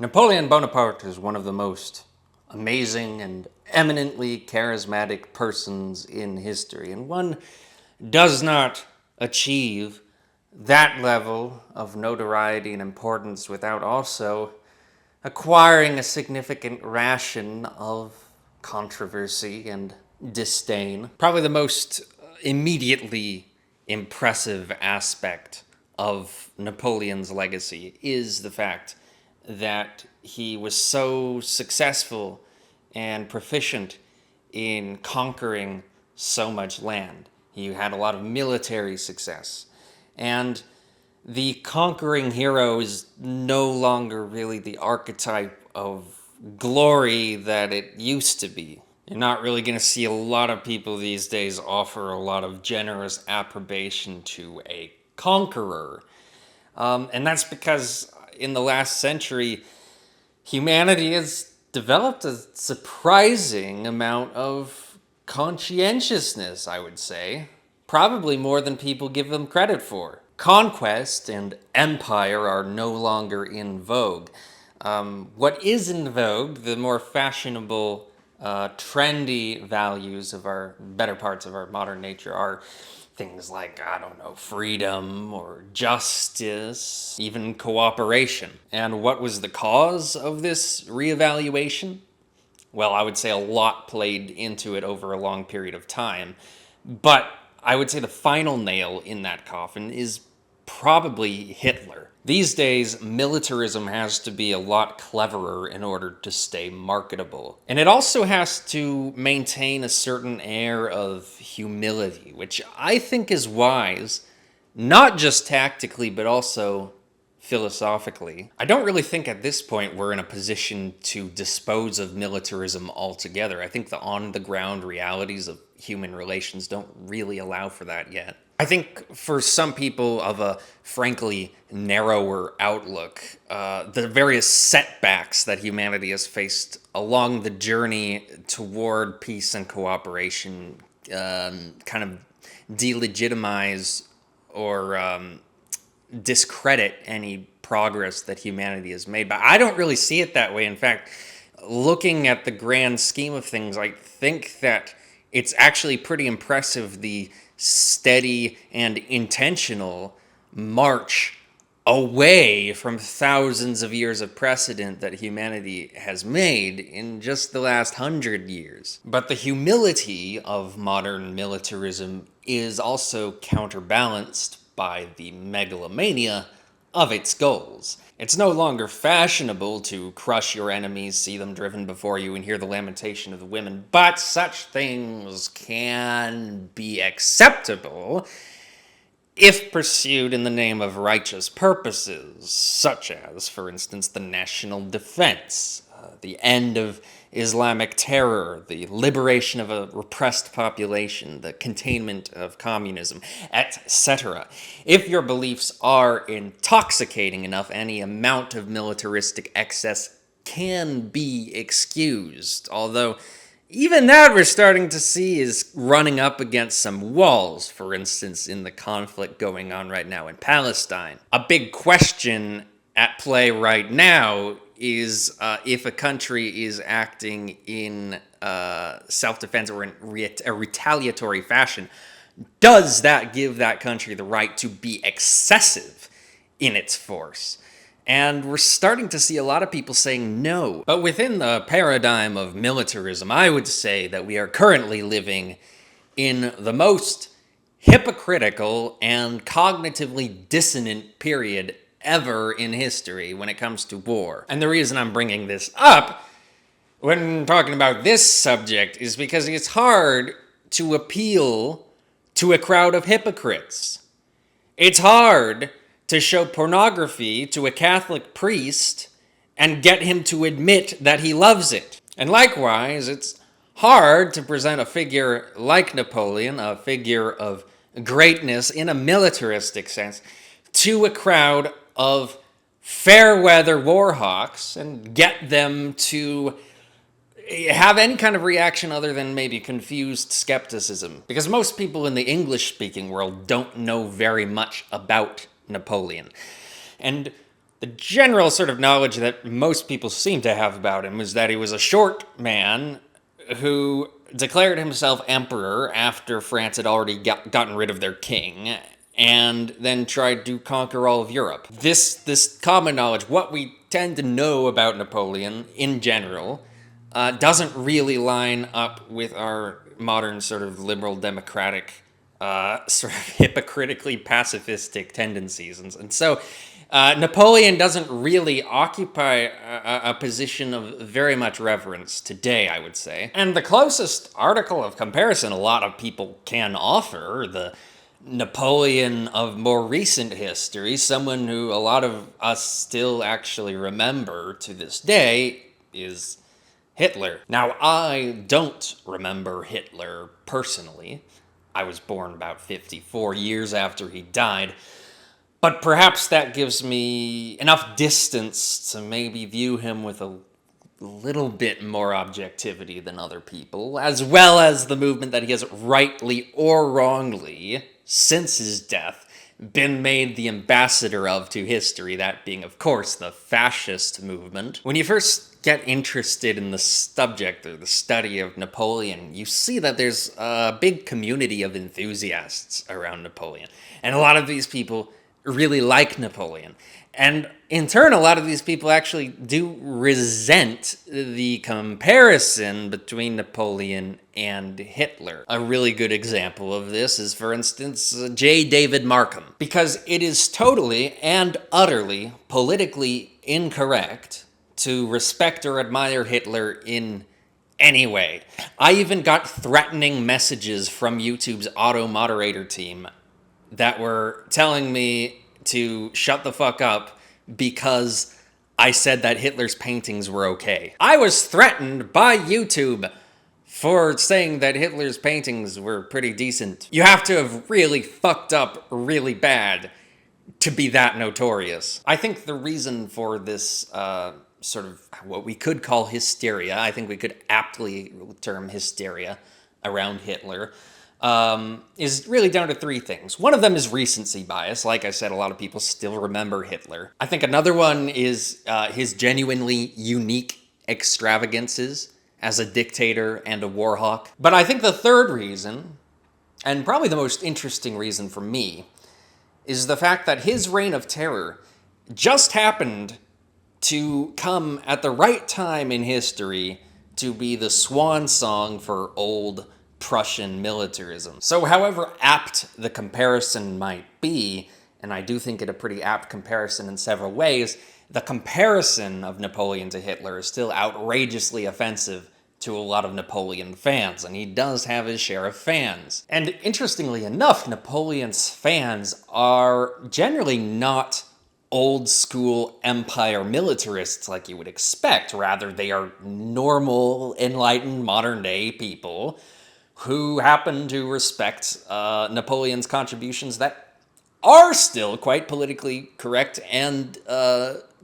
Napoleon Bonaparte is one of the most amazing and eminently charismatic persons in history, and one does not achieve that level of notoriety and importance without also acquiring a significant ration of controversy and disdain. Probably the most immediately impressive aspect of Napoleon's legacy is the fact that he was so successful and proficient in conquering so much land. He had a lot of military success. And the conquering hero is no longer really the archetype of glory that it used to be. You're not really going to see a lot of people these days offer a lot of generous approbation to a conqueror. And that's because in the last century, humanity has developed a surprising amount of conscientiousness, I would say. Probably more than people give them credit for. Conquest and empire are no longer in vogue. What is in vogue, the more fashionable, trendy values of our better parts of our modern nature are things like, I don't know, freedom or justice, even cooperation. And what was the cause of this reevaluation? Well, I would say a lot played into it over a long period of time. But I would say the final nail in that coffin is probably Hitler. These days, militarism has to be a lot cleverer in order to stay marketable. And it also has to maintain a certain air of humility, which I think is wise, not just tactically, but also philosophically. I don't really think at this point we're in a position to dispose of militarism altogether. I think the on-the-ground realities of human relations don't really allow for that yet. I think for some people of a frankly narrower outlook, the various setbacks that humanity has faced along the journey toward peace and cooperation kind of delegitimize or discredit any progress that humanity has made. But I don't really see it that way. In fact, looking at the grand scheme of things, I think that it's actually pretty impressive the steady and intentional march away from thousands of years of precedent that humanity has made in just the last 100 years. But the humility of modern militarism is also counterbalanced by the megalomania of its goals. It's no longer fashionable to crush your enemies, see them driven before you, and hear the lamentation of the women, but such things can be acceptable if pursued in the name of righteous purposes, such as, for instance, the national defense, the end of Islamic terror, the liberation of a repressed population, the containment of communism, etc. If your beliefs are intoxicating enough, any amount of militaristic excess can be excused, although even that we're starting to see is running up against some walls, for instance, in the conflict going on right now in Palestine. A big question at play right now is if a country is acting in self-defense or in a retaliatory fashion, does that give that country the right to be excessive in its force? And we're starting to see a lot of people saying no. But within the paradigm of militarism, I would say that we are currently living in the most hypocritical and cognitively dissonant period ever in history when it comes to war. And the reason I'm bringing this up when talking about this subject is because it's hard to appeal to a crowd of hypocrites. It's hard to show pornography to a Catholic priest and get him to admit that he loves it. And likewise, it's hard to present a figure like Napoleon, a figure of greatness in a militaristic sense, to a crowd of fair-weather warhawks and get them to have any kind of reaction other than maybe confused skepticism. Because most people in the English-speaking world don't know very much about Napoleon. And The general sort of knowledge that most people seem to have about him is that he was a short man who declared himself emperor after France had already gotten rid of their king, and then tried to conquer all of Europe. This common knowledge, what we tend to know about Napoleon in general, doesn't really line up with our modern sort of liberal democratic, sort of hypocritically pacifistic tendencies. And so Napoleon doesn't really occupy a position of very much reverence today, I would say. And the closest article of comparison a lot of people can offer, the Napoleon of more recent history, someone who a lot of us still actually remember to this day, is Hitler. Now, I don't remember Hitler personally. I was born about 54 years after he died. But perhaps that gives me enough distance to maybe view him with a little bit more objectivity than other people, as well as the movement that he has rightly or wrongly, since his death, been made the ambassador of to history, that being, of course, the fascist movement. When you first get interested in the subject or the study of Napoleon, you see that there's a big community of enthusiasts around Napoleon. And a lot of these people really like Napoleon. And in turn, a lot of these people actually do resent the comparison between Napoleon and Hitler. A really good example of this is, for instance, J. David Markham. Because it is totally and utterly politically incorrect to respect or admire Hitler in any way. I even got threatening messages from YouTube's auto-moderator team that were telling me to shut the fuck up because I said that Hitler's paintings were okay. I was threatened by YouTube for saying that Hitler's paintings were pretty decent. You have to have really fucked up really bad to be that notorious. I think the reason for this sort of what we could call hysteria, I think we could aptly term hysteria around Hitler, is really down to three things. One of them is recency bias. Like I said, a lot of people still remember Hitler. I think another one is his genuinely unique extravagances as a dictator and a war hawk. But I think the third reason, and probably the most interesting reason for me, is the fact that his reign of terror just happened to come at the right time in history to be the swan song for old Prussian militarism. So however apt the comparison might be, and I do think it a pretty apt comparison in several ways, the comparison of Napoleon to Hitler is still outrageously offensive to a lot of Napoleon fans, and he does have his share of fans. And interestingly enough, Napoleon's fans are generally not old school empire militarists like you would expect. Rather, they are normal, enlightened, modern day people who happen to respect Napoleon's contributions that are still quite politically correct and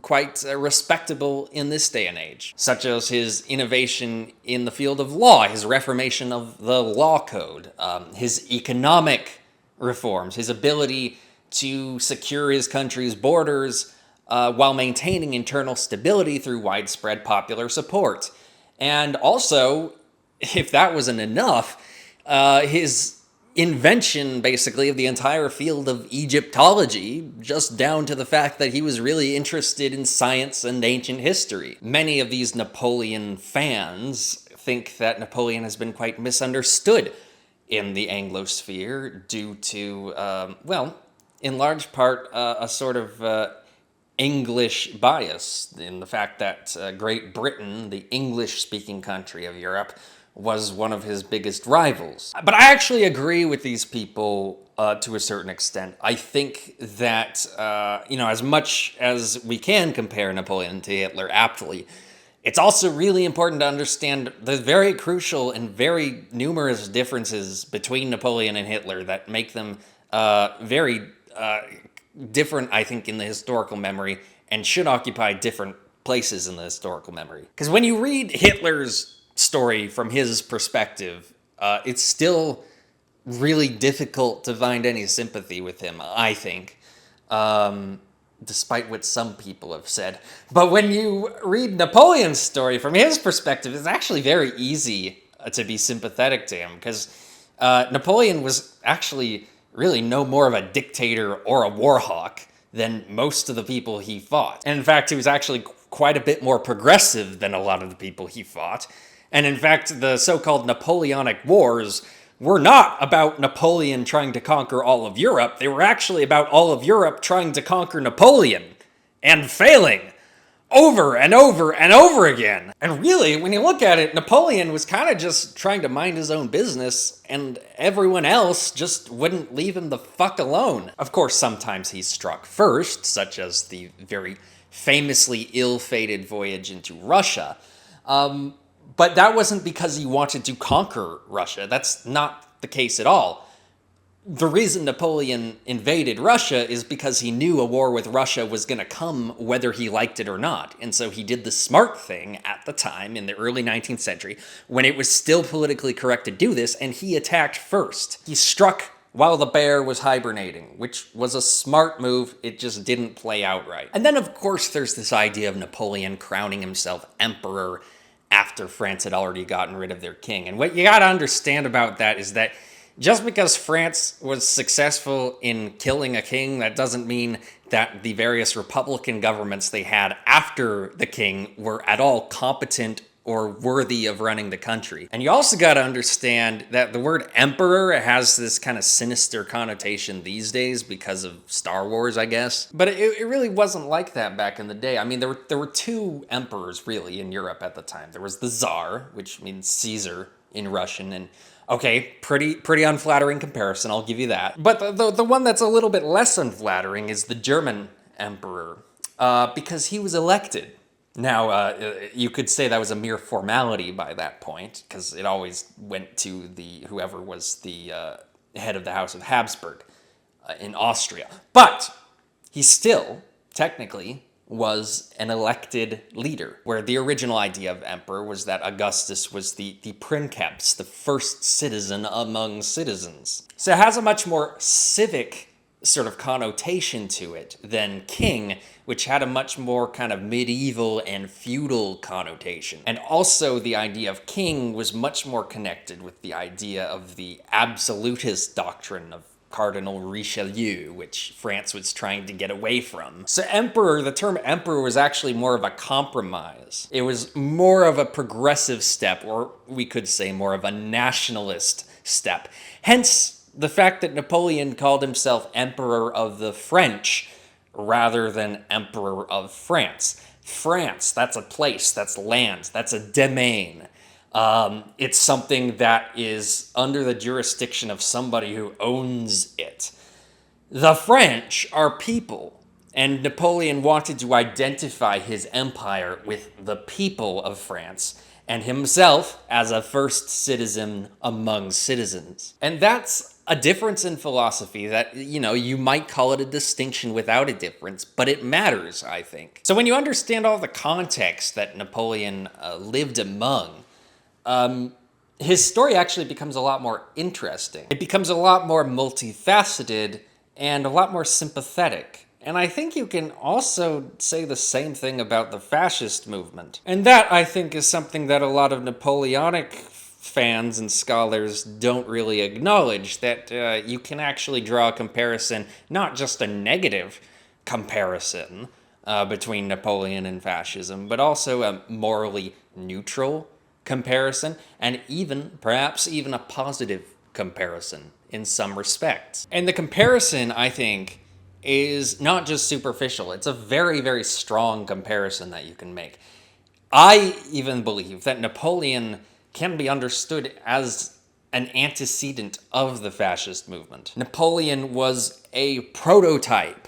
quite respectable in this day and age, such as his innovation in the field of law, his reformation of the law code, his economic reforms, his ability to secure his country's borders while maintaining internal stability through widespread popular support. And also, if that wasn't enough, his invention, basically, of the entire field of Egyptology, just down to the fact that he was really interested in science and ancient history. Many of these Napoleon fans think that Napoleon has been quite misunderstood in the Anglosphere due to, well, in large part, a sort of English bias in the fact that Great Britain, the English-speaking country of Europe, was one of his biggest rivals. But I actually agree with these people to a certain extent. I think that, as much as we can compare Napoleon to Hitler aptly, it's also really important to understand the very crucial and very numerous differences between Napoleon and Hitler that make them very different, I think, in the historical memory and should occupy different places in the historical memory. Because when you read Hitler's story from his perspective, it's still really difficult to find any sympathy with him, I think. despite what some people have said. But when you read Napoleon's story from his perspective, it's actually very easy to be sympathetic to him, because Napoleon was actually really no more of a dictator or a war hawk than most of the people he fought. And in fact, he was actually quite a bit more progressive than a lot of the people he fought. And in fact, the so-called Napoleonic Wars were not about Napoleon trying to conquer all of Europe. They were actually about all of Europe trying to conquer Napoleon and failing over and over and over again. And really, when you look at it, Napoleon was kind of just trying to mind his own business, and everyone else just wouldn't leave him the fuck alone. Of course, sometimes he struck first, such as the very famously ill-fated voyage into Russia. But that wasn't because he wanted to conquer Russia. That's not the case at all. The reason Napoleon invaded Russia is because he knew a war with Russia was going to come whether he liked it or not. And so he did the smart thing at the time, in the early 19th century, when it was still politically correct to do this, and he attacked first. He struck while the bear was hibernating, which was a smart move. It just didn't play out right. And then, of course, there's this idea of Napoleon crowning himself emperor after France had already gotten rid of their king. And what you gotta understand about that is that just because France was successful in killing a king, that doesn't mean that the various Republican governments they had after the king were at all competent or worthy of running the country. And you also got to understand that the word emperor has this kind of sinister connotation these days because of Star Wars, I guess. But it really wasn't like that back in the day. I mean, there were two emperors, really, in Europe at the time. There was the Tsar, which means Caesar in Russian, and okay, pretty unflattering comparison, I'll give you that. But the one that's a little bit less unflattering is the German emperor, because he was elected. Now, you could say that was a mere formality by that point, because it always went to whoever was the head of the House of Habsburg in Austria. But he still, technically, was an elected leader, where the original idea of emperor was that Augustus was the princeps, the first citizen among citizens. So it has a much more civic sort of connotation to it than king, which had a much more kind of medieval and feudal connotation. And also the idea of king was much more connected with the idea of the absolutist doctrine of Cardinal Richelieu, which France was trying to get away from. So emperor, the term emperor was actually more of a compromise. It was more of a progressive step, or we could say more of a nationalist step. Hence, the fact that Napoleon called himself Emperor of the French rather than Emperor of France. France, that's a place, that's land, that's a domain. It's something that is under the jurisdiction of somebody who owns it. The French are people, and Napoleon wanted to identify his empire with the people of France, and himself as a first citizen among citizens. And that's a difference in philosophy that, you might call it a distinction without a difference, but it matters, I think. So when you understand all the context that Napoleon lived among, his story actually becomes a lot more interesting. It becomes a lot more multifaceted and a lot more sympathetic. And I think you can also say the same thing about the fascist movement. And that, I think, is something that a lot of Napoleonic fans and scholars don't really acknowledge, that you can actually draw a comparison, not just a negative comparison between Napoleon and fascism, but also a morally neutral comparison, and perhaps even a positive comparison in some respects. And the comparison, I think, is not just superficial. It's a very, very strong comparison that you can make. I even believe that Napoleon can be understood as an antecedent of the fascist movement. Napoleon was a prototype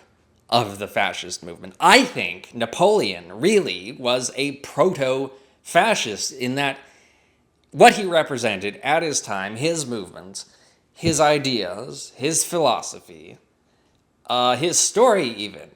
of the fascist movement. I think Napoleon really was a proto-fascist in that what he represented at his time, his movement, his ideas, his philosophy, his story even,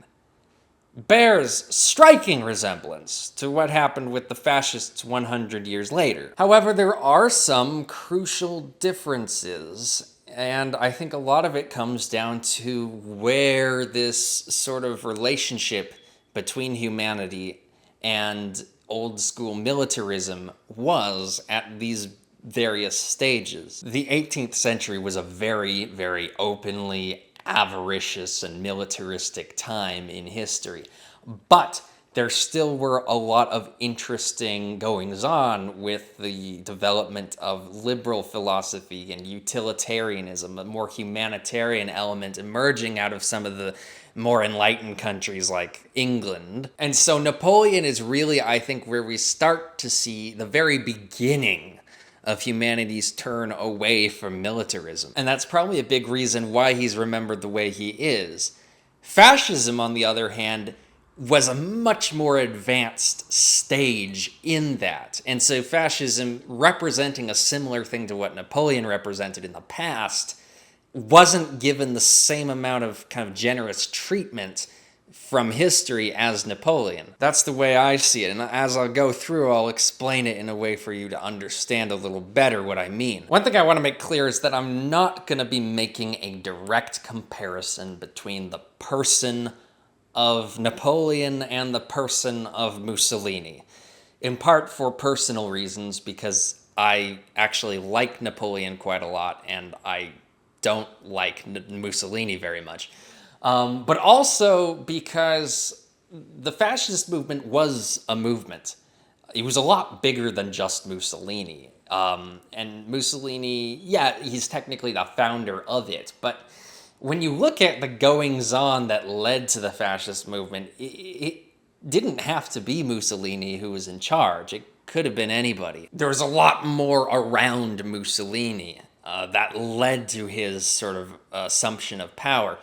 bears striking resemblance to what happened with the fascists 100 years later. However, there are some crucial differences, And I think a lot of it comes down to where this sort of relationship between humanity and old school militarism was at these various stages. The 18th century was a very, very openly avaricious and militaristic time in history. But there still were a lot of interesting goings on with the development of liberal philosophy and utilitarianism, a more humanitarian element emerging out of some of the more enlightened countries like England. And so Napoleon is really, I think, where we start to see the very beginning of humanity's turn away from militarism. And that's probably a big reason why he's remembered the way he is. Fascism, on the other hand, was a much more advanced stage in that. And so fascism, representing a similar thing to what Napoleon represented in the past, wasn't given the same amount of kind of generous treatment from history as Napoleon. That's the way I see it, and as I'll go through, I'll explain it in a way for you to understand a little better what I mean. One thing I want to make clear is that I'm not going to be making a direct comparison between the person of Napoleon and the person of Mussolini, in part for personal reasons, because I actually like Napoleon quite a lot, and I don't like Mussolini very much. But also because the fascist movement was a movement. It was a lot bigger than just Mussolini. And Mussolini, yeah, he's technically the founder of it. But when you look at the goings-on that led to the fascist movement, it didn't have to be Mussolini who was in charge. It could have been anybody. There was a lot more around Mussolini that led to his sort of assumption of power.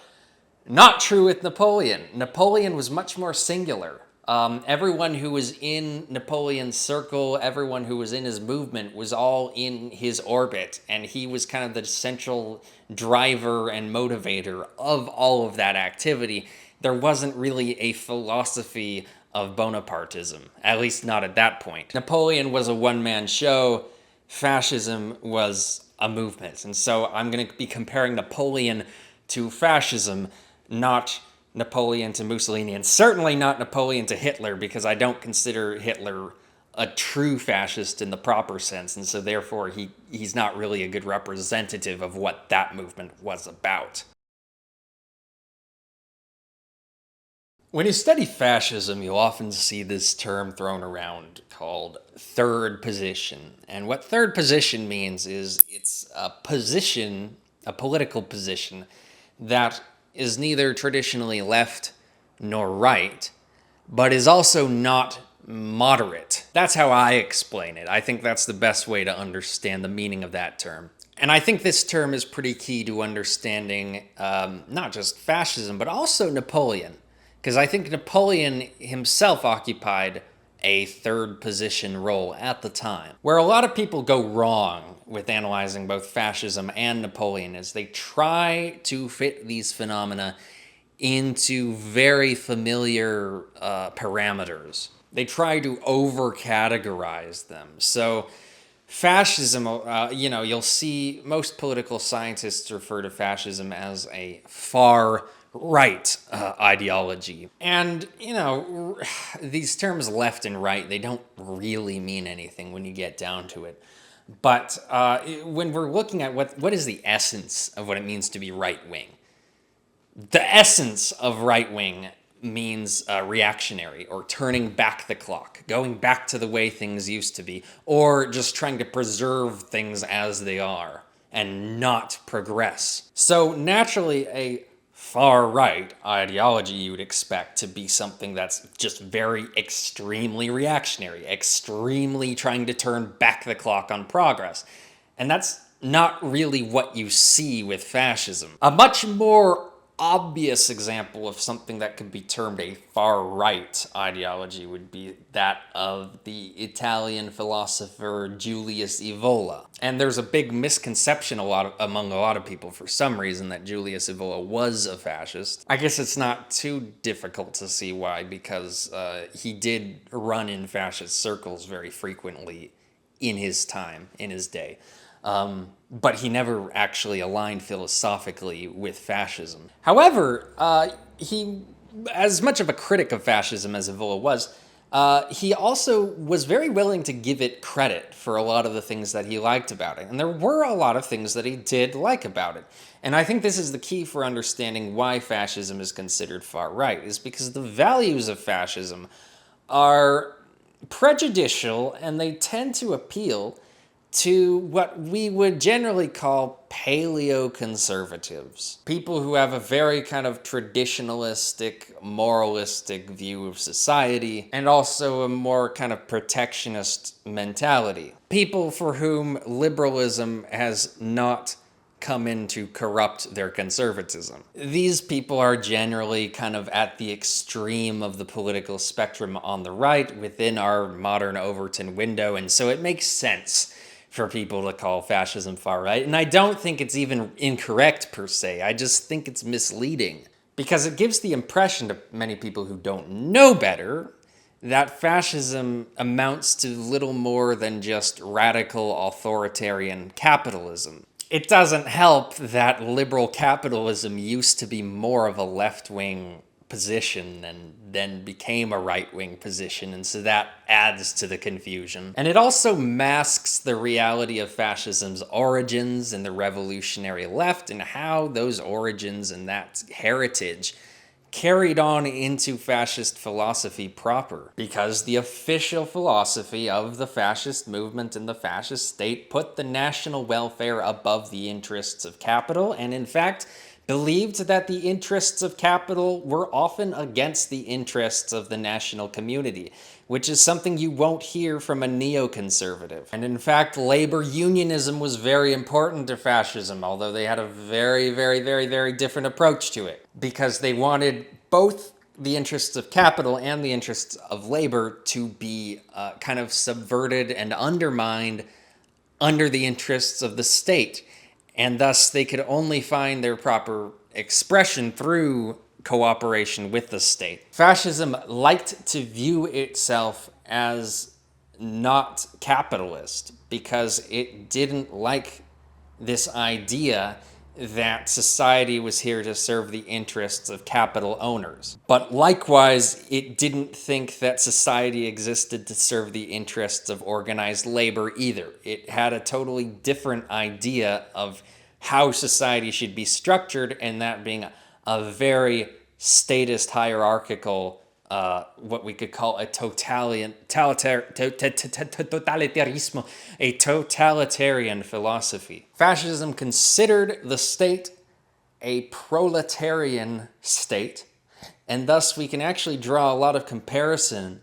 Not true with Napoleon. Napoleon was much more singular. Everyone who was in Napoleon's circle, everyone who was in his movement was all in his orbit, and he was kind of the central driver and motivator of all of that activity. There wasn't really a philosophy of Bonapartism, at least not at that point. Napoleon was a one-man show. Fascism was a movement. And so I'm going to be comparing Napoleon to fascism, not Napoleon to Mussolini, and certainly not Napoleon to Hitler, because I don't consider Hitler a true fascist in the proper sense, and so therefore he's not really a good representative of what that movement was about. When you study fascism, you'll often see this term thrown around called third position. And what third position means is it's a position, a political position, that is neither traditionally left nor right, but is also not moderate. That's how I explain it. I think that's the best way to understand the meaning of that term. And I think this term is pretty key to understanding not just fascism, but also Napoleon. Because I think Napoleon himself occupied a third position role at the time. Where a lot of people go wrong with analyzing both fascism and Napoleon is they try to fit these phenomena into very familiar parameters. They try to over-categorize them. So fascism, you'll see most political scientists refer to fascism as a far right ideology. And, these terms left and right, they don't really mean anything when you get down to it. But when we're looking at what is the essence of what it means to be right-wing, the essence of right-wing means reactionary, or turning back the clock, going back to the way things used to be, or just trying to preserve things as they are and not progress. So naturally, a far-right ideology you would expect to be something that's just very extremely reactionary, extremely trying to turn back the clock on progress. And that's not really what you see with fascism. A much more obvious example of something that could be termed a far-right ideology would be that of the Italian philosopher Julius Evola. And there's a big misconception among a lot of people for some reason that Julius Evola was a fascist. I guess it's not too difficult to see why, because he did run in fascist circles very frequently in his time, in his day. but he never actually aligned philosophically with fascism. However, he, as much of a critic of fascism as Evola was, he also was very willing to give it credit for a lot of the things that he liked about it. And there were a lot of things that he did like about it. And I think this is the key for understanding why fascism is considered far right, is because the values of fascism are prejudicial and they tend to appeal to what we would generally call paleoconservatives. People who have a very kind of traditionalistic, moralistic view of society, and also a more kind of protectionist mentality. People for whom liberalism has not come in to corrupt their conservatism. These people are generally kind of at the extreme of the political spectrum on the right within our modern Overton window, and so it makes sense for people to call fascism far right. And I don't think it's even incorrect per se. I just think it's misleading because it gives the impression to many people who don't know better that fascism amounts to little more than just radical authoritarian capitalism. It doesn't help that liberal capitalism used to be more of a left-wing position and then became a right-wing position, and so that adds to the confusion. And it also masks the reality of fascism's origins in the revolutionary left and how those origins and that heritage carried on into fascist philosophy proper, because the official philosophy of the fascist movement and the fascist state put the national welfare above the interests of capital, and in fact believed that the interests of capital were often against the interests of the national community, which is something you won't hear from a neoconservative. And in fact, labor unionism was very important to fascism, although they had a very, very, very, very different approach to it, because they wanted both the interests of capital and the interests of labor to be kind of subverted and undermined under the interests of the state. And thus they could only find their proper expression through cooperation with the state. Fascism liked to view itself as not capitalist because it didn't like this idea that society was here to serve the interests of capital owners. But likewise, it didn't think that society existed to serve the interests of organized labor either. It had a totally different idea of how society should be structured, and that being a very statist, hierarchical, what we could call a totalitarianismo, a totalitarian philosophy. Fascism considered the state a proletarian state, and thus we can actually draw a lot of comparison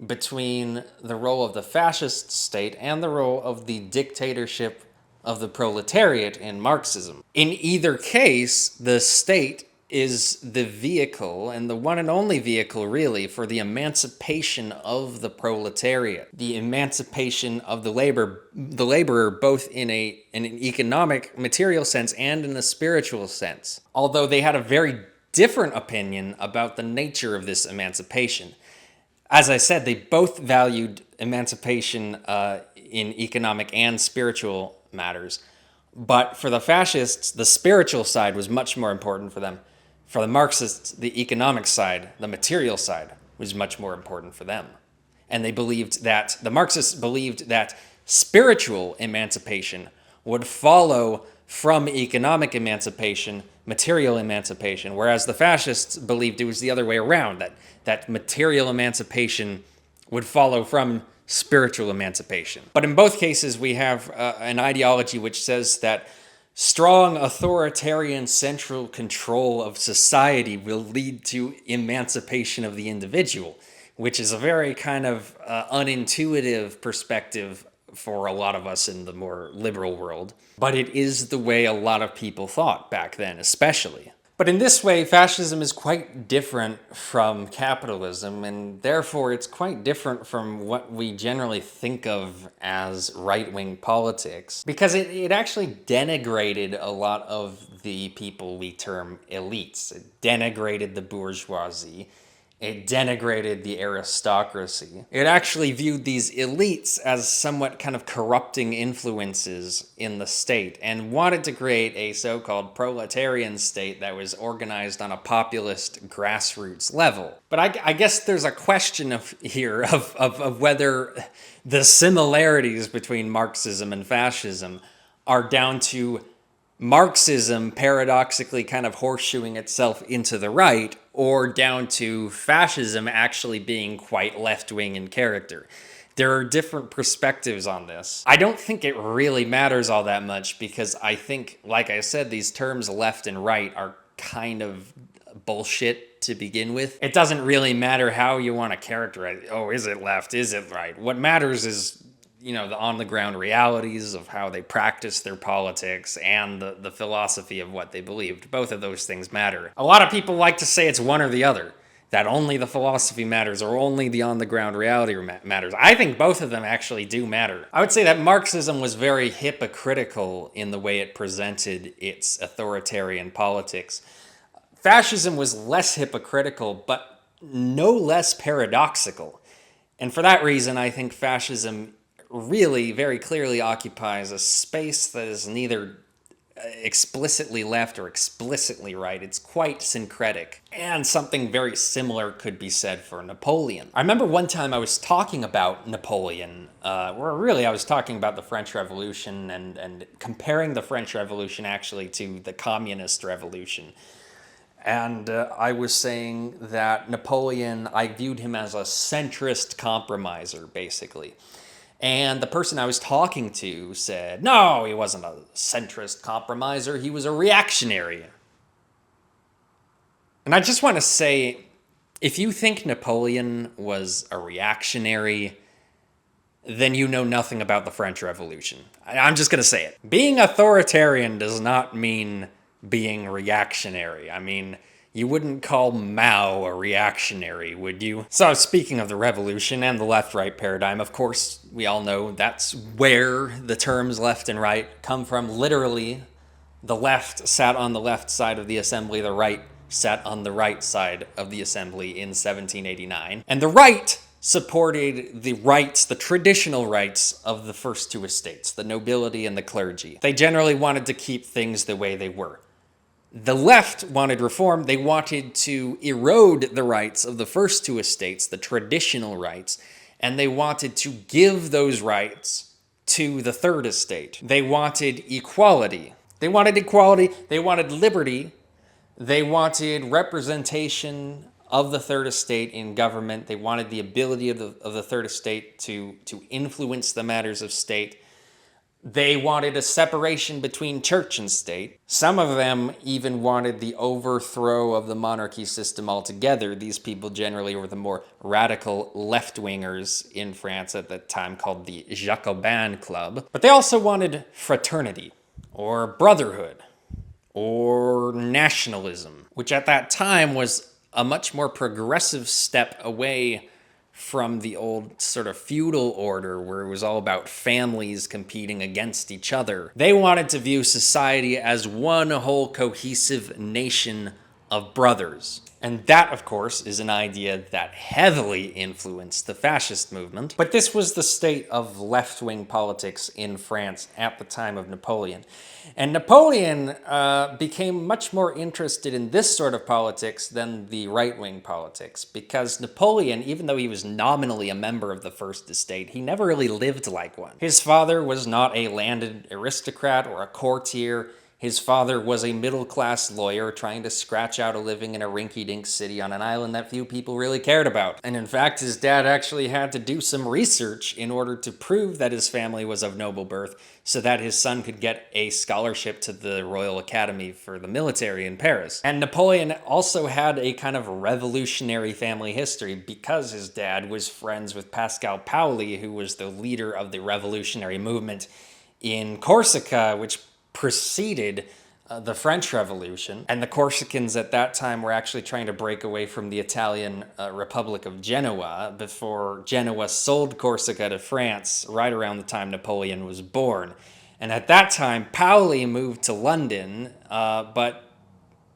between the role of the fascist state and the role of the dictatorship of the proletariat in Marxism. In either case, the state is the vehicle, and the one and only vehicle really, for the emancipation of the proletariat, the emancipation of the laborer, both in an economic, material sense and in a spiritual sense. Although they had a very different opinion about the nature of this emancipation. As I said, they both valued emancipation in economic and spiritual matters. But for the fascists, the spiritual side was much more important for them. For the Marxists, the economic side, the material side, was much more important for them. And they believed that, the Marxists believed that spiritual emancipation would follow from economic emancipation, material emancipation, whereas the fascists believed it was the other way around, that material emancipation would follow from spiritual emancipation. But in both cases, we have an ideology which says that strong authoritarian central control of society will lead to emancipation of the individual, which is a very kind of unintuitive perspective for a lot of us in the more liberal world. But it is the way a lot of people thought back then, especially. But in this way, fascism is quite different from capitalism, and therefore it's quite different from what we generally think of as right-wing politics, because it actually denigrated a lot of the people we term elites. It denigrated the bourgeoisie. It denigrated the aristocracy. It actually viewed these elites as somewhat kind of corrupting influences in the state and wanted to create a so-called proletarian state that was organized on a populist grassroots level. But I guess there's a question of whether the similarities between Marxism and fascism are down to Marxism paradoxically kind of horseshoeing itself into the right, or down to fascism actually being quite left-wing in character. There are different perspectives on this. I don't think it really matters all that much because I think, like I said, these terms left and right are kind of bullshit to begin with. It doesn't really matter how you want to characterize it. Oh, is it left? Is it right? What matters is, the on-the-ground realities of how they practice their politics and the philosophy of what they believed. Both of those things matter. A lot of people like to say it's one or the other, that only the philosophy matters or only the on-the-ground reality matters. I think both of them actually do matter. I would say that Marxism was very hypocritical in the way it presented its authoritarian politics. Fascism was less hypocritical, but no less paradoxical. And for that reason, I think fascism really very clearly occupies a space that is neither explicitly left or explicitly right. It's quite syncretic. And something very similar could be said for Napoleon. I remember one time I was talking about Napoleon, where really I was talking about the French Revolution and comparing the French Revolution actually to the Communist Revolution. And I was saying that Napoleon, I viewed him as a centrist compromiser, basically. And the person I was talking to said, no, he wasn't a centrist compromiser, he was a reactionary. And I just want to say, if you think Napoleon was a reactionary, then you know nothing about the French Revolution. I'm just going to say it. Being authoritarian does not mean being reactionary. I mean, you wouldn't call Mao a reactionary, would you? So speaking of the revolution and the left-right paradigm, of course, we all know that's where the terms left and right come from. Literally, the left sat on the left side of the assembly, the right sat on the right side of the assembly in 1789. And the right supported the rights, the traditional rights of the first two estates, the nobility and the clergy. They generally wanted to keep things the way they were. The left wanted reform. They wanted to erode the rights of the first two estates, the traditional rights, and they wanted to give those rights to the third estate. They wanted equality. They wanted equality. They wanted liberty. They wanted representation of the third estate in government. They wanted the ability of the third estate to influence the matters of state. They wanted a separation between church and state. Some of them even wanted the overthrow of the monarchy system altogether. These people generally were the more radical left-wingers in France at the time, called the Jacobin Club. But they also wanted fraternity, or brotherhood, or nationalism, which at that time was a much more progressive step away from the old sort of feudal order where it was all about families competing against each other. They wanted to view society as one whole cohesive nation of brothers. And that, of course, is an idea that heavily influenced the fascist movement. But this was the state of left-wing politics in France at the time of Napoleon. And Napoleon became much more interested in this sort of politics than the right-wing politics, because Napoleon, even though he was nominally a member of the First Estate, he never really lived like one. His father was not a landed aristocrat or a courtier. His father was a middle-class lawyer trying to scratch out a living in a rinky-dink city on an island that few people really cared about. And in fact, his dad actually had to do some research in order to prove that his family was of noble birth so that his son could get a scholarship to the Royal Academy for the military in Paris. And Napoleon also had a kind of revolutionary family history because his dad was friends with Pascal Paoli, who was the leader of the revolutionary movement in Corsica, which preceded the French Revolution. And the Corsicans at that time were actually trying to break away from the Italian Republic of Genoa before Genoa sold Corsica to France right around the time Napoleon was born. And at that time, Paoli moved to London, but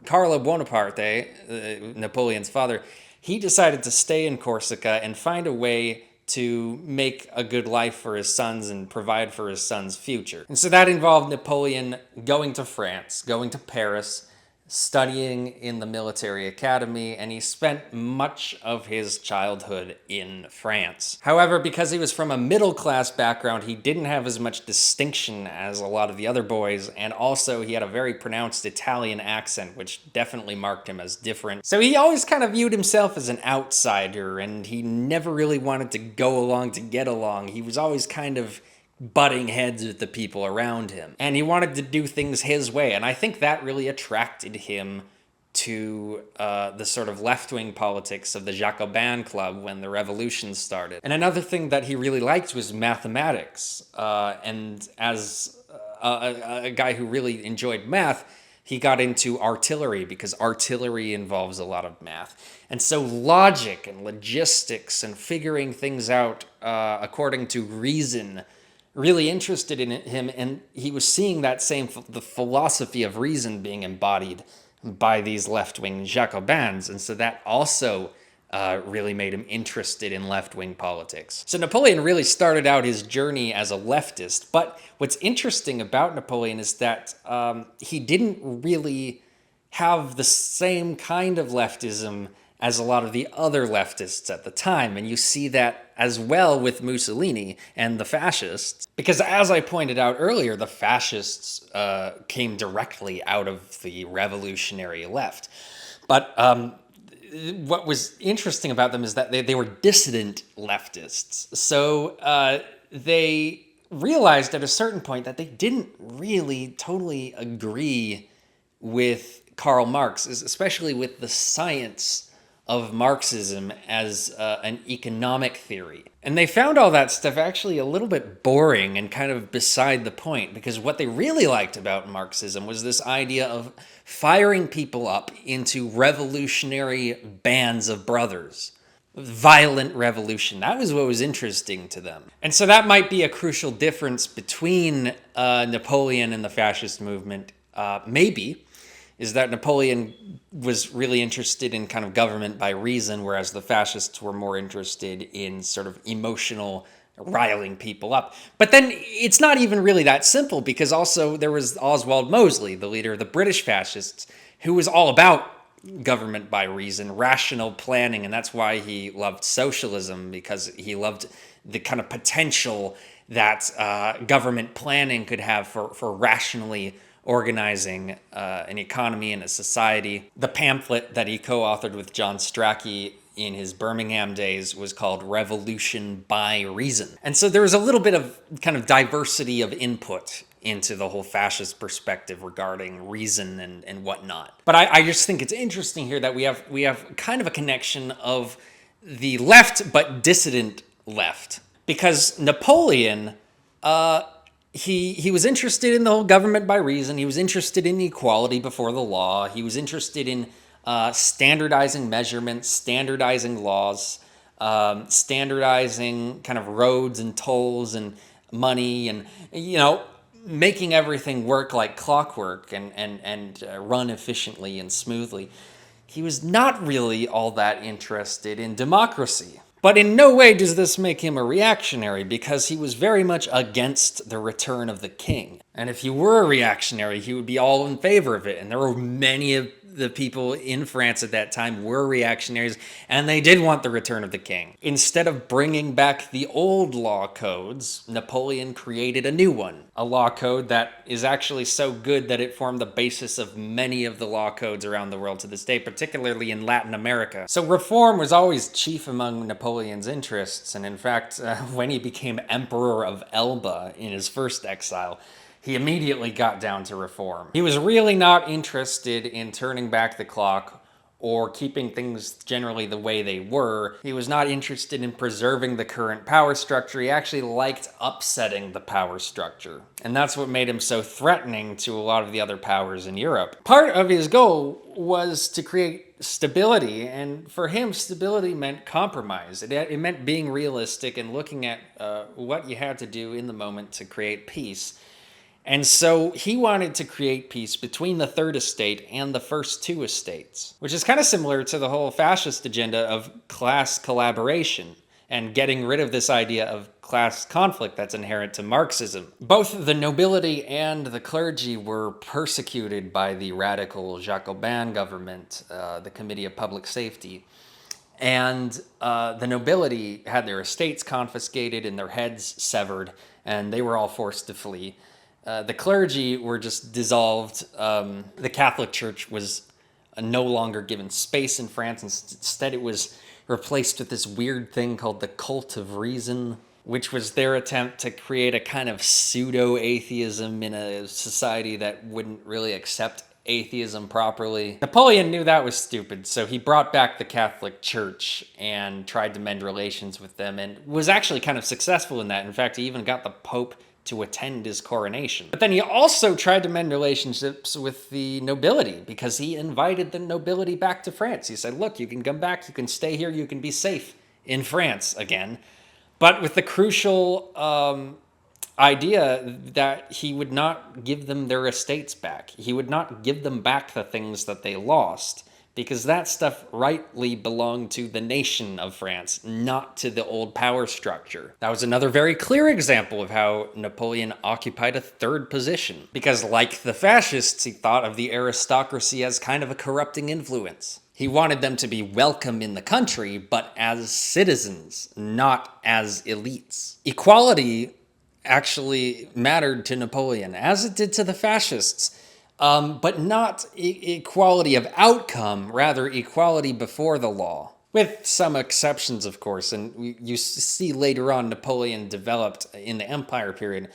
Carlo Bonaparte, Napoleon's father, he decided to stay in Corsica and find a way to make a good life for his sons and provide for his sons' future. And so that involved Napoleon going to France, going to Paris, studying in the military academy, and he spent much of his childhood in France. However, because he was from a middle-class background, he didn't have as much distinction as a lot of the other boys, and also he had a very pronounced Italian accent, which definitely marked him as different. So he always kind of viewed himself as an outsider, and he never really wanted to go along to get along. He was always kind of butting heads with the people around him. And he wanted to do things his way. And I think that really attracted him to the sort of left-wing politics of the Jacobin Club when the revolution started. And another thing that he really liked was mathematics. And as a guy who really enjoyed math, he got into artillery because artillery involves a lot of math. And so logic and logistics and figuring things out according to reason really interested in him, and he was seeing that the philosophy of reason being embodied by these left-wing Jacobins, and so that also really made him interested in left-wing politics. So Napoleon really started out his journey as a leftist, but what's interesting about Napoleon is that he didn't really have the same kind of leftism as a lot of the other leftists at the time. And you see that as well with Mussolini and the fascists. Because as I pointed out earlier, the fascists came directly out of the revolutionary left. But what was interesting about them is that they were dissident leftists. So they realized at a certain point that they didn't really totally agree with Karl Marx, especially with the science of Marxism as an economic theory. And they found all that stuff actually a little bit boring and kind of beside the point, because what they really liked about Marxism was this idea of firing people up into revolutionary bands of brothers. Violent revolution. That was what was interesting to them. And so that might be a crucial difference between Napoleon and the fascist movement. Maybe is that Napoleon was really interested in kind of government by reason, whereas the fascists were more interested in sort of emotional riling people up. But then it's not even really that simple, because also there was Oswald Mosley, the leader of the British fascists, who was all about government by reason, rational planning, and that's why he loved socialism, because he loved the kind of potential that government planning could have for rationally organizing an economy and a society. The pamphlet that he co-authored with John Strachey in his Birmingham days was called Revolution by Reason. And so there was a little bit of kind of diversity of input into the whole fascist perspective regarding reason and whatnot. But I just think it's interesting here that we have kind of a connection of the left but dissident left. Because Napoleon, He was interested in the whole government by reason. He was interested in equality before the law. He was interested in standardizing measurements, standardizing laws, standardizing kind of roads and tolls and money, and making everything work like clockwork and run efficiently and smoothly. He was not really all that interested in democracy. But in no way does this make him a reactionary, because he was very much against the return of the king. And if he were a reactionary, he would be all in favor of it. And there were many of the people in France at that time were reactionaries, and they did want the return of the king. Instead of bringing back the old law codes, Napoleon created a new one. A law code that is actually so good that it formed the basis of many of the law codes around the world to this day, particularly in Latin America. So reform was always chief among Napoleon's interests, and in fact, when he became Emperor of Elba in his first exile, he immediately got down to reform. He was really not interested in turning back the clock or keeping things generally the way they were. He was not interested in preserving the current power structure. He actually liked upsetting the power structure. And that's what made him so threatening to a lot of the other powers in Europe. Part of his goal was to create stability, and for him, stability meant compromise. It meant being realistic and looking at what you had to do in the moment to create peace. And so he wanted to create peace between the Third Estate and the first two estates, which is kind of similar to the whole fascist agenda of class collaboration and getting rid of this idea of class conflict that's inherent to Marxism. Both the nobility and the clergy were persecuted by the radical Jacobin government, the Committee of Public Safety. And the nobility had their estates confiscated and their heads severed, and they were all forced to flee. The clergy were just dissolved. The Catholic Church was no longer given space in France. Instead, it was replaced with this weird thing called the Cult of Reason, which was their attempt to create a kind of pseudo-atheism in a society that wouldn't really accept atheism properly. Napoleon knew that was stupid, so he brought back the Catholic Church and tried to mend relations with them, and was actually kind of successful in that. In fact, he even got the Pope to attend his coronation. But then he also tried to mend relationships with the nobility, because he invited the nobility back to France. He said, look, you can come back, you can stay here, you can be safe in France again. But with the crucial idea that he would not give them their estates back. He would not give them back the things that they lost, because that stuff rightly belonged to the nation of France, not to the old power structure. That was another very clear example of how Napoleon occupied a third position, because like the fascists, he thought of the aristocracy as kind of a corrupting influence. He wanted them to be welcome in the country, but as citizens, not as elites. Equality actually mattered to Napoleon, as it did to the fascists. But not equality of outcome, rather equality before the law. With some exceptions, of course, and you see later on Napoleon developed, in the Empire period,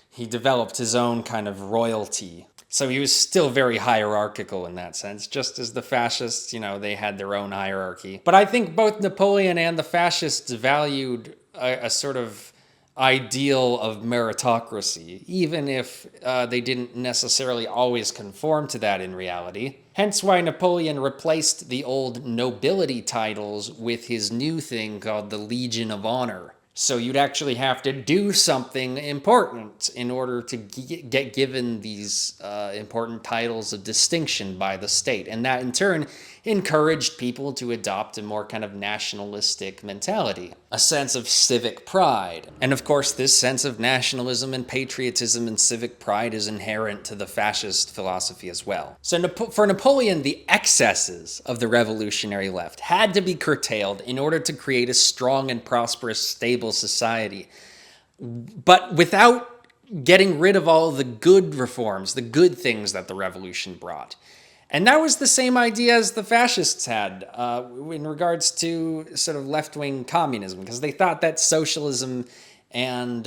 he developed his own kind of royalty. So he was still very hierarchical in that sense, just as the fascists, they had their own hierarchy. But I think both Napoleon and the fascists valued a sort of ideal of meritocracy, even if they didn't necessarily always conform to that in reality. Hence why Napoleon replaced the old nobility titles with his new thing called the Legion of Honor. So you'd actually have to do something important in order to get given these important titles of distinction by the state. And that in turn encouraged people to adopt a more kind of nationalistic mentality, a sense of civic pride. And of course, this sense of nationalism and patriotism and civic pride is inherent to the fascist philosophy as well. So for Napoleon, the excesses of the revolutionary left had to be curtailed in order to create a strong and prosperous, stable society, but without getting rid of all the good reforms, the good things that the revolution brought. And that was the same idea as the fascists had in regards to sort of left-wing communism, because they thought that socialism and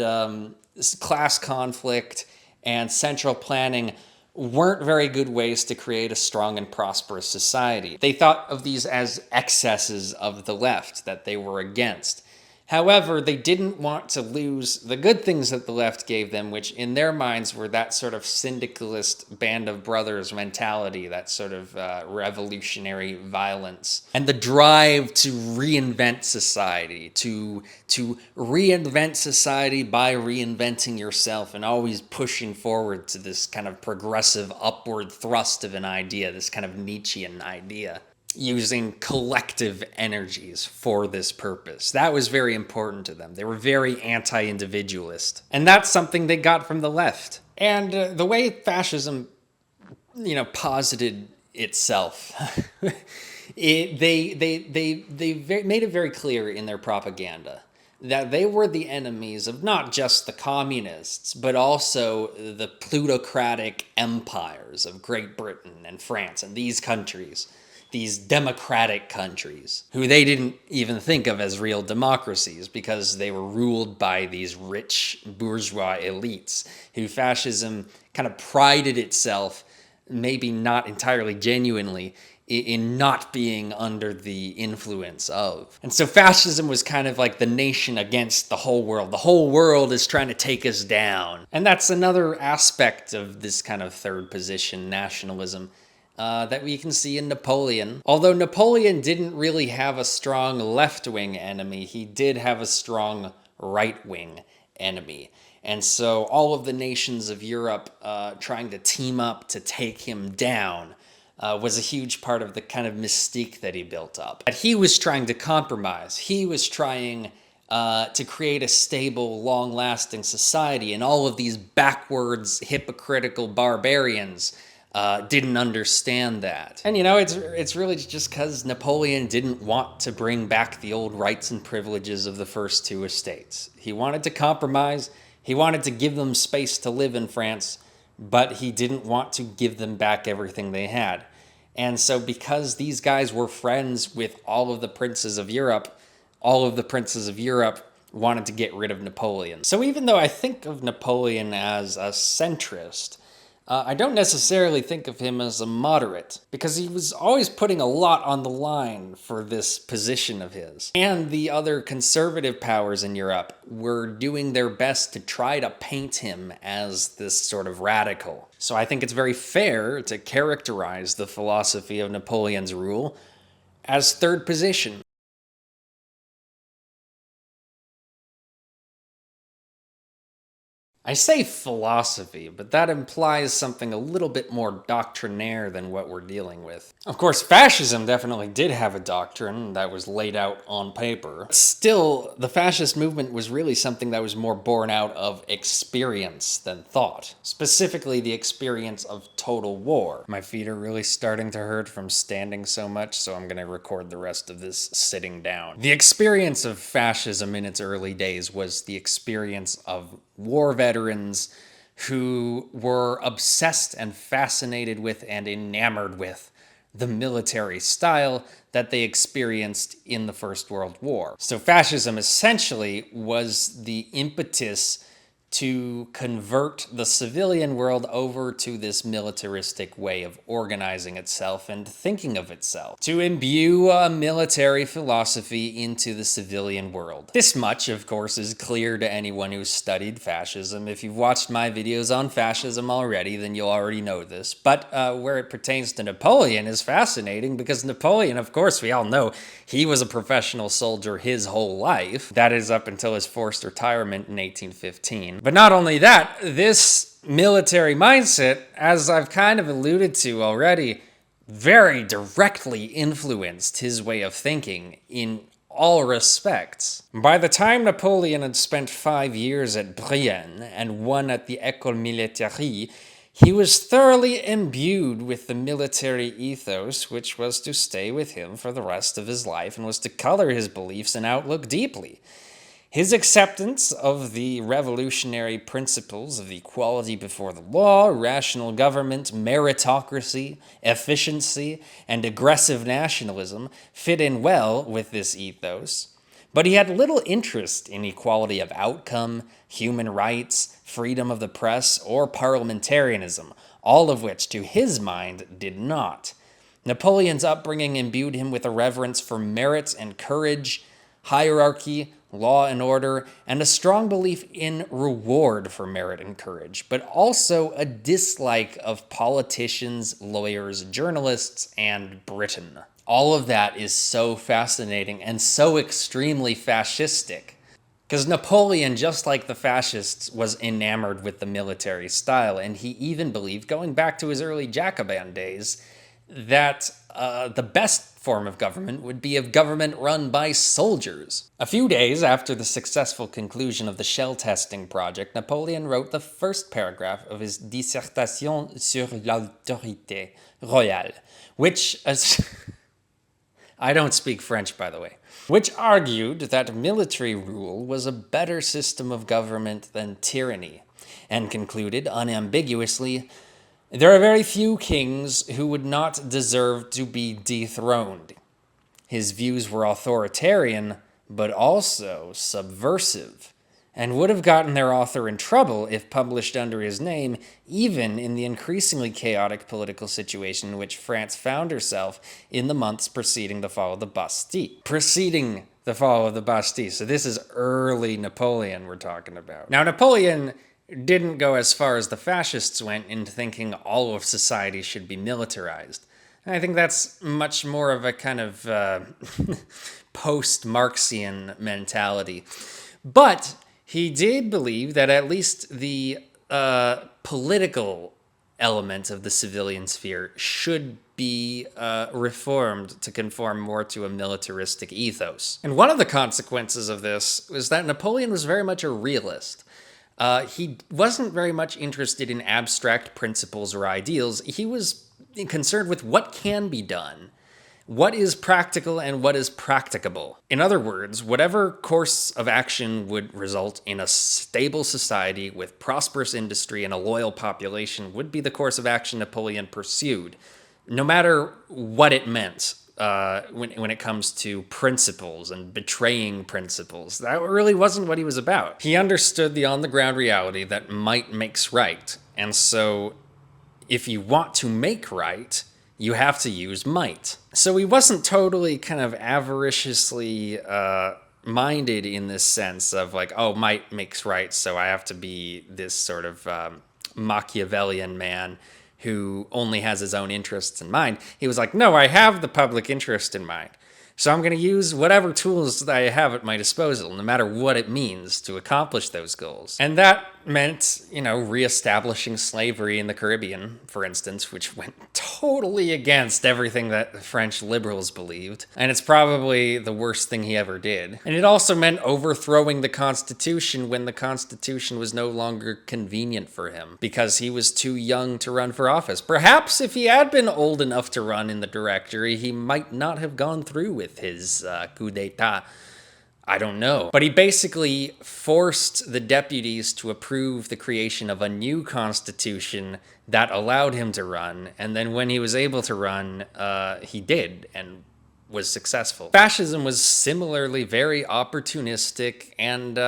class conflict and central planning weren't very good ways to create a strong and prosperous society. They thought of these as excesses of the left that they were against. However, they didn't want to lose the good things that the left gave them, which in their minds were that sort of syndicalist band of brothers mentality, that sort of revolutionary violence, and the drive to reinvent society, to reinvent society by reinventing yourself and always pushing forward to this kind of progressive upward thrust of an idea, this kind of Nietzschean idea, using collective energies for this purpose. That was very important to them. They were very anti-individualist. And that's something they got from the left. And the way fascism, posited itself, they made it very clear in their propaganda that they were the enemies of not just the communists, but also the plutocratic empires of Great Britain and France and these countries, these democratic countries, who they didn't even think of as real democracies because they were ruled by these rich bourgeois elites, who fascism kind of prided itself, maybe not entirely genuinely, in not being under the influence of. And so fascism was kind of like the nation against the whole world. The whole world is trying to take us down. And that's another aspect of this kind of third position nationalism that we can see in Napoleon. Although Napoleon didn't really have a strong left-wing enemy, he did have a strong right-wing enemy. And so all of the nations of Europe trying to team up to take him down was a huge part of the kind of mystique that he built up. But he was trying to compromise. He was trying to create a stable, long-lasting society, and all of these backwards, hypocritical barbarians didn't understand that. And it's really just because Napoleon didn't want to bring back the old rights and privileges of the first two estates. He wanted to compromise. He wanted to give them space to live in France, but he didn't want to give them back everything they had. And so because these guys were friends with all of the princes of Europe, all of the princes of Europe wanted to get rid of Napoleon. So even though I think of Napoleon as a centrist, I don't necessarily think of him as a moderate, because he was always putting a lot on the line for this position of his. And the other conservative powers in Europe were doing their best to try to paint him as this sort of radical. So I think it's very fair to characterize the philosophy of Napoleon's rule as third position. I say philosophy, but that implies something a little bit more doctrinaire than what we're dealing with. Of course, fascism definitely did have a doctrine that was laid out on paper. Still, the fascist movement was really something that was more born out of experience than thought. Specifically, the experience of total war. My feet are really starting to hurt from standing so much, so I'm gonna record the rest of this sitting down. The experience of fascism in its early days was the experience of war veterans who were obsessed and fascinated with and enamored with the military style that they experienced in the First World War. So fascism essentially was the impetus to convert the civilian world over to this militaristic way of organizing itself and thinking of itself, to imbue a military philosophy into the civilian world. This much, of course, is clear to anyone who's studied fascism. If you've watched my videos on fascism already, then you'll already know this. But where it pertains to Napoleon is fascinating, because Napoleon, of course, we all know, he was a professional soldier his whole life. That is up until his forced retirement in 1815. But not only that, this military mindset, as I've kind of alluded to already, very directly influenced his way of thinking in all respects. By the time Napoleon had spent 5 years at Brienne and 1 at the École Militaire, he was thoroughly imbued with the military ethos, which was to stay with him for the rest of his life and was to color his beliefs and outlook deeply. His acceptance of the revolutionary principles of equality before the law, rational government, meritocracy, efficiency, and aggressive nationalism fit in well with this ethos. But he had little interest in equality of outcome, human rights, freedom of the press, or parliamentarianism, all of which, to his mind, did not. Napoleon's upbringing imbued him with a reverence for merit and courage, hierarchy, law and order, and a strong belief in reward for merit and courage, but also a dislike of politicians, lawyers, journalists, and Britain. All of that is so fascinating and so extremely fascistic. Because Napoleon, just like the fascists, was enamored with the military style, and he even believed, going back to his early Jacobin days, that the best form of government would be a government run by soldiers. A few days after the successful conclusion of the shell testing project, Napoleon wrote the first paragraph of his Dissertation sur l'autorité royale, which, I don't speak French, by the way, which argued that military rule was a better system of government than tyranny, and concluded unambiguously, there are very few kings who would not deserve to be dethroned. His views were authoritarian, but also subversive, and would have gotten their author in trouble if published under his name, even in the increasingly chaotic political situation in which France found herself in the months preceding the fall of the Bastille. So this is early Napoleon we're talking about. Now, Napoleon didn't go as far as the fascists went in thinking all of society should be militarized. I think that's much more of a kind of post-Marxian mentality. But He did believe that at least the political element of the civilian sphere should be reformed to conform more to a militaristic ethos. And one of the consequences of this was that Napoleon was very much a realist. He wasn't very much interested in abstract principles or ideals. He was concerned with what can be done, what is practical and what is practicable. In other words, whatever course of action would result in a stable society with prosperous industry and a loyal population would be the course of action Napoleon pursued, no matter what it meant. When it comes to principles and betraying principles, that really wasn't what he was about. He understood the on-the-ground reality that might makes right, and so if you want to make right, you have to use might. So he wasn't totally kind of avariciously minded in this sense of like, oh, might makes right, so I have to be this sort of Machiavellian man who only has his own interests in mind. He was like, no, I have the public interest in mind. So I'm going to use whatever tools that I have at my disposal, no matter what it means, to accomplish those goals. And that meant, reestablishing slavery in the Caribbean, for instance, which went totally against everything that the French liberals believed. And it's probably the worst thing he ever did. And it also meant overthrowing the Constitution when the Constitution was no longer convenient for him, because he was too young to run for office. Perhaps if he had been old enough to run in the Directory, he might not have gone through with his coup d'etat. I don't know. But he basically forced the deputies to approve the creation of a new constitution that allowed him to run. And then when he was able to run, he did and was successful. Fascism was similarly very opportunistic and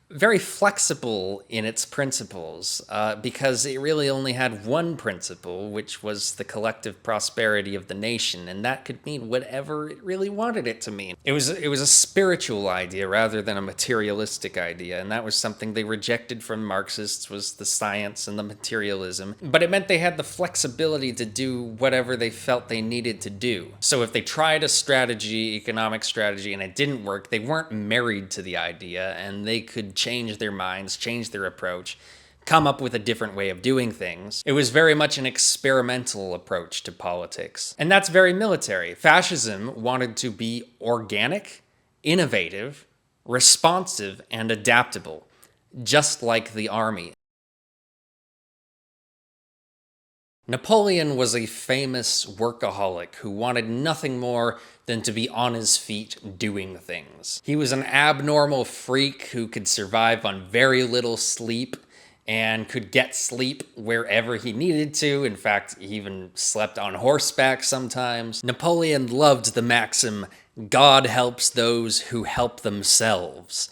very flexible in its principles, because it really only had one principle, which was the collective prosperity of the nation, and that could mean whatever it really wanted it to mean. It was a spiritual idea rather than a materialistic idea, and that was something they rejected from Marxists, was the science and the materialism. But it meant they had the flexibility to do whatever they felt they needed to do. So if they tried a strategy, economic strategy, and it didn't work, they weren't married to the idea, and they could change their minds, change their approach, come up with a different way of doing things. It was very much an experimental approach to politics. And that's very military. Fascism wanted to be organic, innovative, responsive, and adaptable, just like the army. Napoleon was a famous workaholic who wanted nothing more than to be on his feet doing things. He was an abnormal freak who could survive on very little sleep and could get sleep wherever he needed to. In fact, he even slept on horseback sometimes. Napoleon loved the maxim, God helps those who help themselves.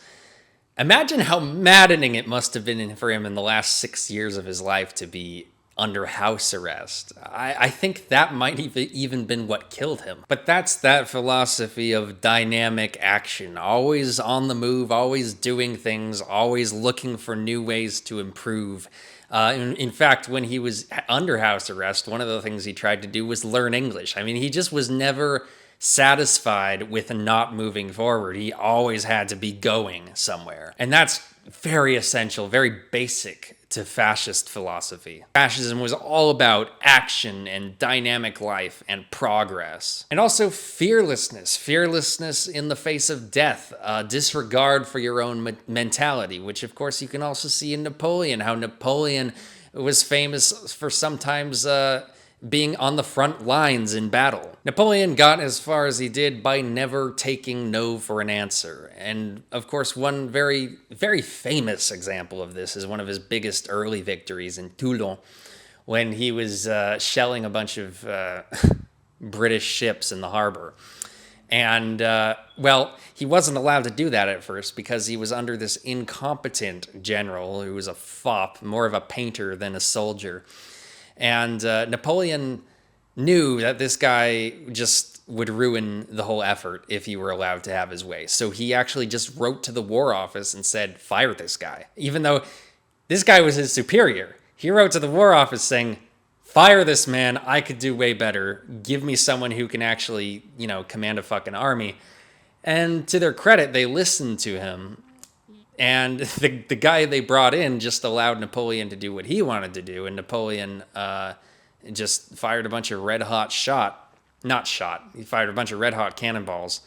Imagine how maddening it must have been for him in the last 6 years of his life to be under house arrest. I think that might have even been what killed him. But that's that philosophy of dynamic action, always on the move, always doing things, always looking for new ways to improve. In fact, when he was under house arrest, one of the things he tried to do was learn English. I mean, he just was never satisfied with not moving forward. He always had to be going somewhere. And that's very essential, very basic to fascist philosophy. Fascism was all about action and dynamic life and progress. And also fearlessness. Fearlessness in the face of death. Disregard for your own mentality, which of course you can also see in Napoleon, how Napoleon was famous for sometimes being on the front lines in battle. Napoleon got as far as he did by never taking no for an answer. And of course, one very, very famous example of this is one of his biggest early victories in Toulon, when he was shelling a bunch of British ships in the harbor. And, he wasn't allowed to do that at first because he was under this incompetent general who was a fop, more of a painter than a soldier. And Napoleon knew that this guy just would ruin the whole effort if he were allowed to have his way. So he actually just wrote to the War Office and said, fire this guy. Even though this guy was his superior. He wrote to the War Office saying, fire this man, I could do way better. Give me someone who can actually, command a fucking army. And to their credit, they listened to him. And the guy they brought in just allowed Napoleon to do what he wanted to do, and Napoleon just fired a bunch of he fired a bunch of red hot cannonballs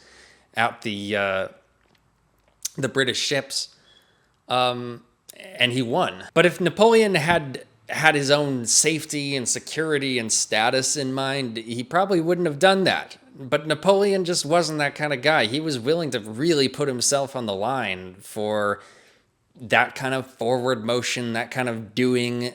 out the British ships, and he won. But if Napoleon had his own safety and security and status in mind, he probably wouldn't have done that. But Napoleon just wasn't that kind of guy. He was willing to really put himself on the line for that kind of forward motion, that kind of doing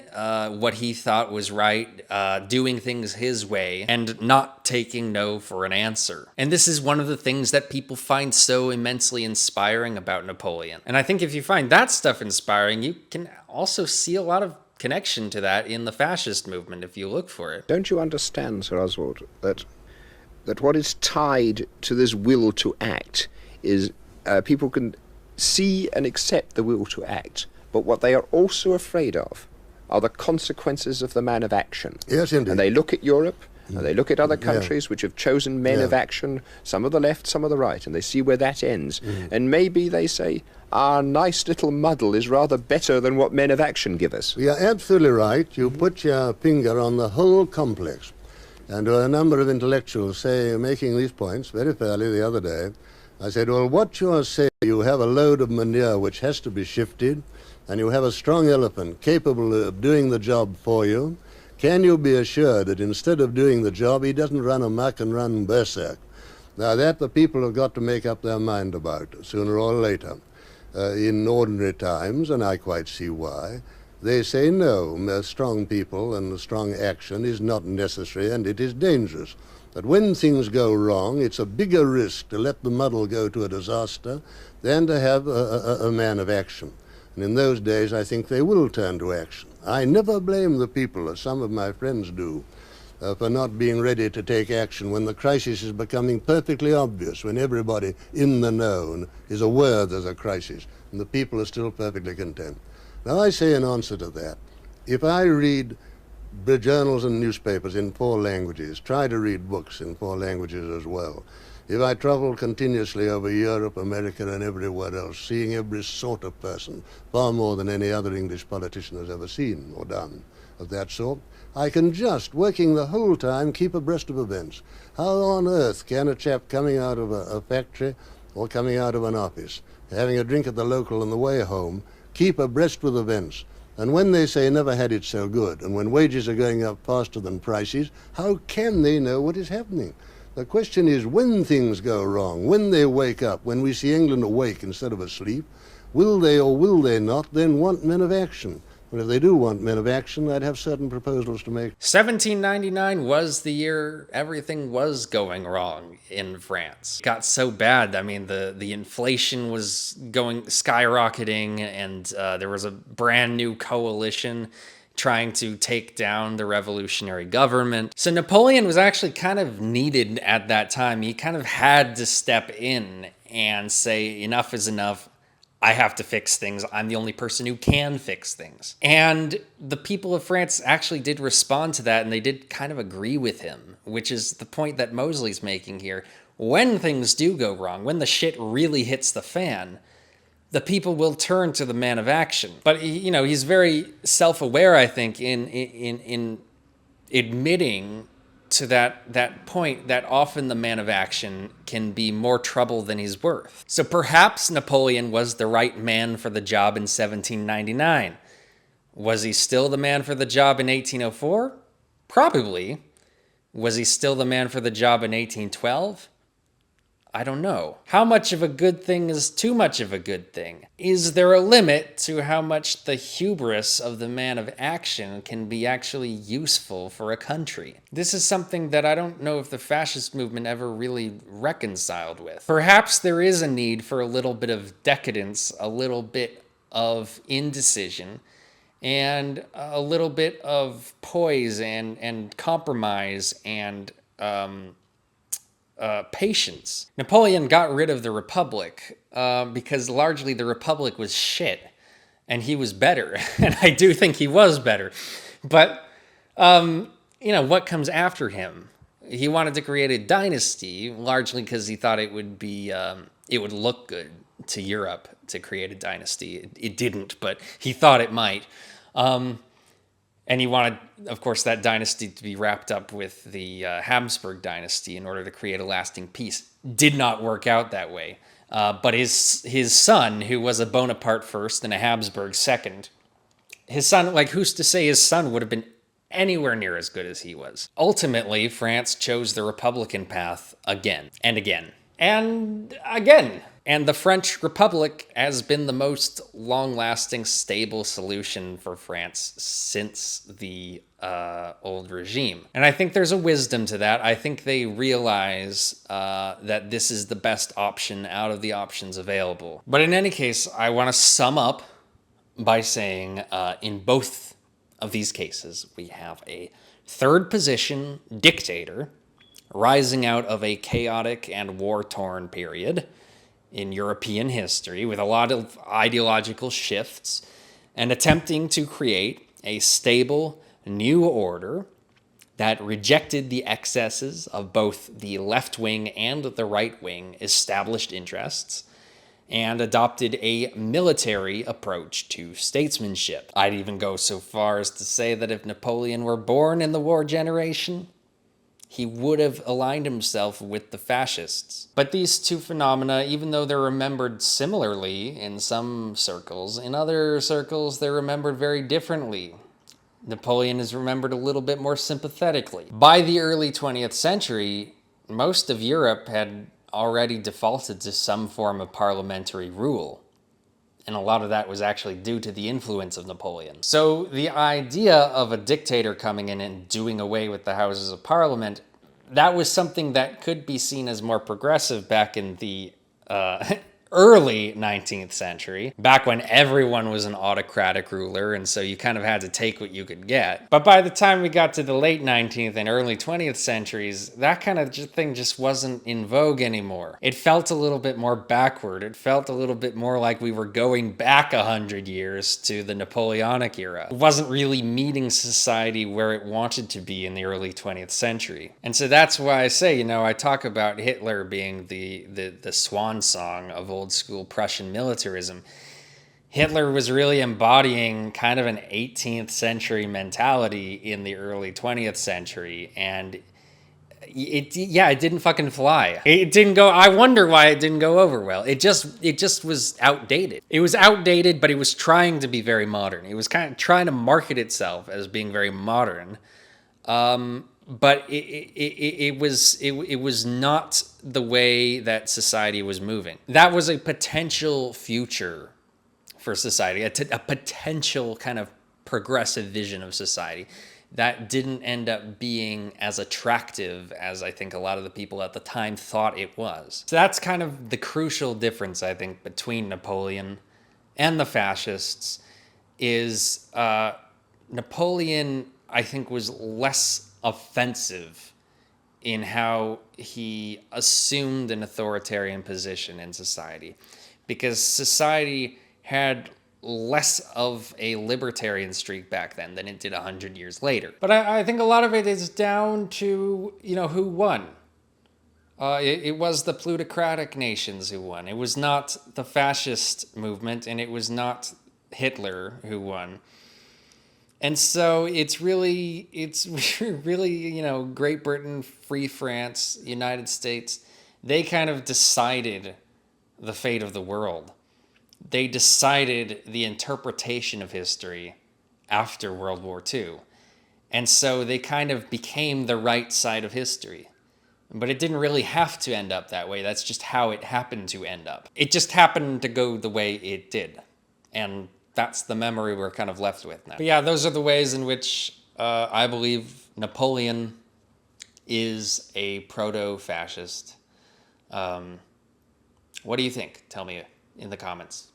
what he thought was right, doing things his way, and not taking no for an answer. And this is one of the things that people find so immensely inspiring about Napoleon. And I think if you find that stuff inspiring, you can also see a lot of connection to that in the fascist movement if you look for it. Don't you understand, Sir Oswald, that what is tied to this will to act is people can see and accept the will to act, but what they are also afraid of are the consequences of the man of action. Yes, indeed. And they look at Europe, and they look at other countries which have chosen men of action, some of the left, some of the right, and they see where that ends. And maybe they say, our nice little muddle is rather better than what men of action give us. You're absolutely right. You put your finger on the whole complex. And a number of intellectuals making these points very fairly the other day, I said, well, what you're saying, you have a load of manure which has to be shifted, and you have a strong elephant capable of doing the job for you. Can you be assured that instead of doing the job, he doesn't run amok and run berserk? Now, that the people have got to make up their mind about, sooner or later. In ordinary times, and I quite see why, they say no, strong people and strong action is not necessary, and it is dangerous. That when things go wrong, it's a bigger risk to let the muddle go to a disaster than to have a man of action. And in those days, I think they will turn to action. I never blame the people, as some of my friends do, for not being ready to take action when the crisis is becoming perfectly obvious, when everybody in the know is aware there's a crisis, and the people are still perfectly content. Now, I say in answer to that, if I read journals and newspapers in 4 languages, try to read books in 4 languages as well. If I travel continuously over Europe, America, and everywhere else, seeing every sort of person, far more than any other English politician has ever seen or done of that sort, I can just, working the whole time, keep abreast of events. How on earth can a chap coming out of a factory or coming out of an office, having a drink at the local on the way home, keep abreast with events? And when they say never had it so good, and when wages are going up faster than prices, how can they know what is happening? The question is, when things go wrong, when they wake up, when we see England awake instead of asleep, will they or will they not then want men of action? And if they do want men of action, I'd have certain proposals to make. 1799 was the year everything was going wrong in France. It got so bad. I mean, the inflation was skyrocketing, and there was a brand new coalition trying to take down the revolutionary government. So Napoleon was actually kind of needed at that time. He kind of had to step in and say, enough is enough. I have to fix things. I'm the only person who can fix things. And the people of France actually did respond to that, and they did kind of agree with him, which is the point that Mosley's making here. When things do go wrong, when the shit really hits the fan, the people will turn to the man of action. But, he's very self-aware, I think, in admitting to that point that often the man of action can be more trouble than he's worth. So perhaps Napoleon was the right man for the job in 1799. Was he still the man for the job in 1804? Probably. Was he still the man for the job in 1812? I don't know. How much of a good thing is too much of a good thing? Is there a limit to how much the hubris of the man of action can be actually useful for a country? This is something that I don't know if the fascist movement ever really reconciled with. Perhaps there is a need for a little bit of decadence, a little bit of indecision, and a little bit of poise and compromise and patience. Napoleon got rid of the Republic because largely the Republic was shit and he was better. And I do think he was better. But, what comes after him? He wanted to create a dynasty largely because he thought it would look good to Europe to create a dynasty. It didn't, but he thought it might. And he wanted, of course, that dynasty to be wrapped up with the Habsburg dynasty in order to create a lasting peace. Did not work out that way. But his son, who was a Bonaparte first and a Habsburg second, his son, like, who's to say his son would have been anywhere near as good as he was? Ultimately, France chose the Republican path again and again and again. And the French Republic has been the most long-lasting, stable solution for France since the old regime. And I think there's a wisdom to that. I think they realize that this is the best option out of the options available. But in any case, I want to sum up by saying in both of these cases, we have a third position dictator rising out of a chaotic and war-torn period in European history with a lot of ideological shifts and attempting to create a stable new order that rejected the excesses of both the left wing and the right wing established interests and adopted a military approach to statesmanship. I'd even go so far as to say that if Napoleon were born in the war generation, he would have aligned himself with the fascists. But these two phenomena, even though they're remembered similarly in some circles, in other circles they're remembered very differently. Napoleon is remembered a little bit more sympathetically. By the early 20th century, most of Europe had already defaulted to some form of parliamentary rule. And a lot of that was actually due to the influence of Napoleon. So the idea of a dictator coming in and doing away with the Houses of Parliament, that was something that could be seen as more progressive back in the early 19th century, back when everyone was an autocratic ruler, and so you kind of had to take what you could get. But by the time we got to the late 19th and early 20th centuries, that kind of thing just wasn't in vogue anymore. It felt a little bit more backward. It felt a little bit more like we were going back 100 years to the Napoleonic era. It wasn't really meeting society where it wanted to be in the early 20th century. And so that's why I say, I talk about Hitler being the swan song of old school Prussian militarism. Hitler was really embodying kind of an 18th century mentality in the early 20th century, and it didn't fucking fly. It didn't go. I wonder why it didn't go over well. It just was outdated. It was outdated, but it was trying to be very modern. It was kind of trying to market itself as being very modern. But it was not the way that society was moving. That was a potential future for society, a potential kind of progressive vision of society that didn't end up being as attractive as I think a lot of the people at the time thought it was. So that's kind of the crucial difference, I think, between Napoleon and the fascists is Napoleon, I think, was less offensive in how he assumed an authoritarian position in society, because society had less of a libertarian streak back then than it did 100 years later. But I think a lot of it is down to, who won. It was the plutocratic nations who won. It was not the fascist movement, and it was not Hitler who won. And so it's really, Great Britain, Free France, United States, they kind of decided the fate of the world. They decided the interpretation of history after World War II. And so they kind of became the right side of history. But it didn't really have to end up that way. That's just how it happened to end up. It just happened to go the way it did. And that's the memory we're kind of left with now. But yeah, those are the ways in which I believe Napoleon is a proto-fascist. What do you think? Tell me in the comments.